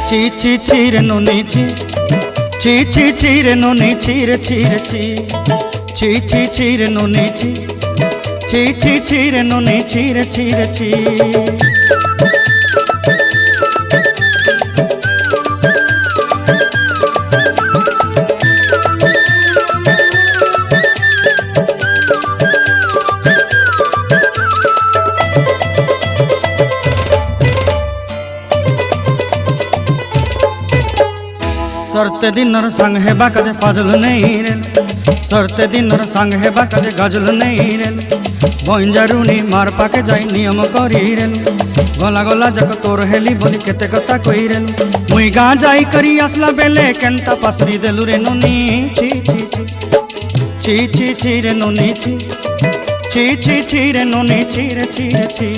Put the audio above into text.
ছি ছি ছি রে নুনি ছি, ছি ছি ছি রে নুনি ছি রে ছি রে ছি, ছি ছি ছি রে নুনি ছি, ছি ছি ছি রে নুনি ছি রে ছি রে ছি। सरते दिनर संग हेबा काजे फाजल नहीं रेल, सरते दिनर संग हेबा काजे गाजल नहीं रेल, बंजारुनी मार पाके जाई नियम करी रेल, गला गला जक तोर हेली बोली केते कथा कई रेल, मुई गाँ जाई करी आसला बेले केंता पासरी देलु रे नुनी ची ची ची ची ची ची रे नुनी ची, ची ची ची रे नुनी ची रे ची रे ची।